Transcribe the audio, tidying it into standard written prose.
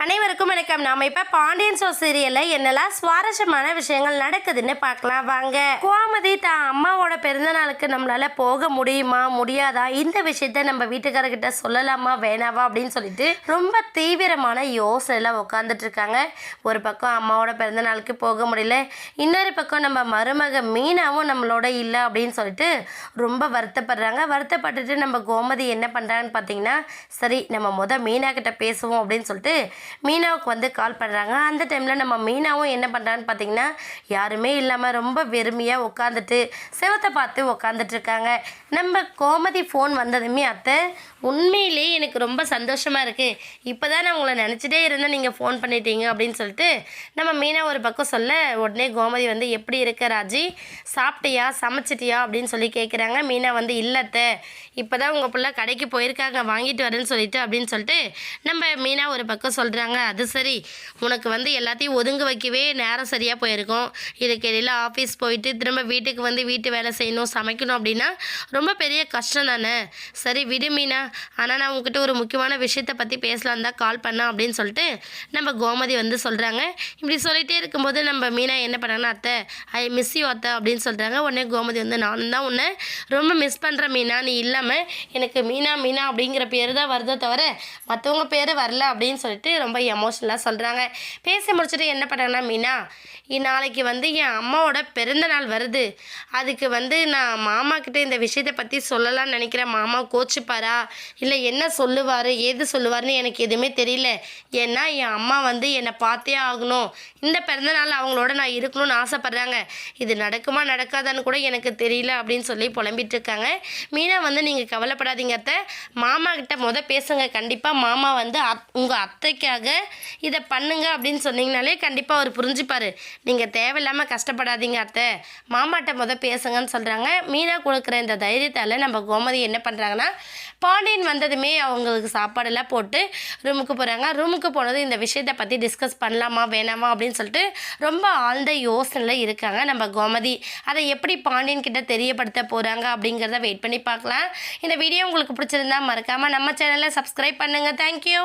அனைவருக்கும் வணக்கம். நாம இப்ப பாண்டியன் ஸ்டோர்ஸ் சீரியல்ல என்னெல்லாம் சுவாரஸ்யமான விஷயங்கள் நடக்குதுன்னு பார்க்கலாம் வாங்க. கோமதி தான் அம்மாவோட பிறந்த நாளுக்கு நம்மளால போக முடியுமா முடியாதா, இந்த விஷயத்த நம்ம வீட்டுக்காரர்கிட்ட சொல்லலாமா வேணாவா அப்படின்னு சொல்லிட்டு ரொம்ப தீவிரமான யோசனைல உட்காந்துட்டு இருக்காங்க. ஒரு பக்கம் அம்மாவோட பிறந்த நாளுக்கு போக முடியல, இன்னொரு பக்கம் நம்ம மருமக மீனாவும் நம்மளோட இல்லை அப்படின்னு சொல்லிட்டு ரொம்ப வருத்தப்படுறாங்க. வருத்தப்பட்டுட்டு நம்ம கோமதி என்ன பண்றாங்கன்னு பார்த்தீங்கன்னா, சரி நம்ம மீனா கிட்ட பேசுவோம் அப்படின்னு சொல்லிட்டு மீனாவுக்கு வந்து கால் பண்ணுறாங்க. அந்த டைமில் நம்ம மீனாவும் என்ன பண்ணுறான்னு பார்த்தீங்கன்னா, யாருமே இல்லாமல் ரொம்ப வெறுமையாக உட்காந்துட்டு செவத்தை பார்த்து உட்காந்துட்ருக்காங்க. நம்ம கோமதி ஃபோன் வந்ததுமே, அத்தை உண்மையிலே எனக்கு ரொம்ப சந்தோஷமாக இருக்குது, இப்போ தான் நான் உங்களை நினச்சிட்டே இருந்தேன், நீங்கள் ஃபோன் பண்ணிட்டீங்க அப்படின்னு சொல்லிட்டு நம்ம மீனா ஒரு பக்கம் சொல்ல, உடனே கோமதி வந்து எப்படி இருக்க ராஜி, சாப்பிட்டியா சமைச்சிட்டியா அப்படின்னு சொல்லி கேட்குறாங்க. மீனா வந்து இல்லத்தை இப்போ தான் உங்கள் பிள்ளை கடைக்கு போயிருக்காங்க, வாங்கிட்டு வரேன்னு சொல்லிட்டு அப்படின்னு சொல்லிட்டு நம்ம மீனா ஒரு பக்கம் சொல்கிறாங்க. அது சரி, உனக்கு வந்து எல்லாத்தையும் ஒதுங்க வைக்கவே நேரம் சரியாக போயிருக்கும், இதுக்கு இடையில் ஆஃபீஸ் போயிட்டு திரும்ப வீட்டுக்கு வந்து வீட்டு வேலை செய்யணும் சமைக்கணும் அப்படின்னா ரொம்ப பெரிய கஷ்டம் தானே. சரி விடு மீனா, ஆனால் நான் உங்ககிட்ட ஒரு முக்கியமான விஷயத்தை பற்றி பேசலாம் தான் கால் பண்ணேன் அப்படின்னு சொல்லிட்டு நம்ம கோமதி வந்து சொல்கிறாங்க. இப்படி சொல்லிகிட்டே இருக்கும்போது நம்ம மீனா என்ன பண்ணாங்கன்னா, அத்தை ஐ மிஸ் யூ அத்தை அப்படின்னு சொல்கிறாங்க. உடனே கோமதி வந்து நானும் தான் உன்னை ரொம்ப மிஸ் பண்ணுறேன் மீனா, நீ இல்லாமல் எனக்கு மீனா மீனா அப்படிங்கிற பேர் தான் வருதோ தவிர மற்றவங்க பேர் வரல அப்படின்னு சொல்லிட்டு ரொம்ப எமோஷனலாக சொல்கிறாங்க. பேசி முடிச்சுட்டு என்ன பண்ணாங்கன்னா, மீனா நாளைக்கு வந்து என் அம்மாவோட பிறந்த நாள் வருது, அதுக்கு வந்து நான் மாமா கிட்டே இந்த விஷயத்தை பற்றி சொல்லலாம்னு நினைக்கிறேன். மாமா கோச்சிப்பாரா இல்லை என்ன சொல்லுவார் ஏது சொல்லுவார்னு எனக்கு எதுவுமே தெரியல. ஏன்னா என் அம்மா வந்து என்னை பார்த்தே ஆகணும், இந்த பிறந்த நாள் அவங்களோட நான் இருக்கணும்னு ஆசைப்பட்றாங்க, இது நடக்குமா நடக்காதான்னு கூட எனக்கு தெரியல அப்படின்னு சொல்லி புலம்பிட்டு இருக்காங்க. மீனா வந்து நீங்கள் கவலைப்படாதீங்க அத்தை, மாமா கிட்ட பேசுங்க, கண்டிப்பாக மாமா வந்து உங்கள் அத்தைக்காக இதை பண்ணுங்க அப்படின்னு சொன்னீங்கனாலே கண்டிப்பாக அவர் புரிஞ்சுப்பார், நீங்கள் தேவையில்லாமல் கஷ்டப்படாதீங்க அத்தை, மாமாட்ட பேசுங்கன்னு சொல்கிறாங்க. மீனா கொடுக்குற இந்த தைரியத்தால் நம்ம கோமதி என்ன பண்ணுறாங்கன்னா, பாண்டியன் வந்ததுமே அவங்களுக்கு சாப்பாடெல்லாம் போட்டு ரூமுக்கு போகிறாங்க. ரூமுக்கு போனது இந்த விஷயத்தை பற்றி டிஸ்கஸ் பண்ணலாமா வேணாமா அப்படின்னு சொல்லிட்டு ரொம்ப ஆழ்ந்த யோசனையில் இருக்காங்க நம்ம கோமதி. அதை எப்படி பாண்டியன் கிட்ட தெரியப்படுத்த போகிறாங்க அப்படிங்கிறத வெயிட் பண்ணி பார்க்கலாம். இந்த வீடியோ உங்களுக்கு பிடிச்சிருந்தா மறக்காமல் நம்ம சேனலை சப்ஸ்கிரைப் பண்ணுங்கள். தேங்க்யூ.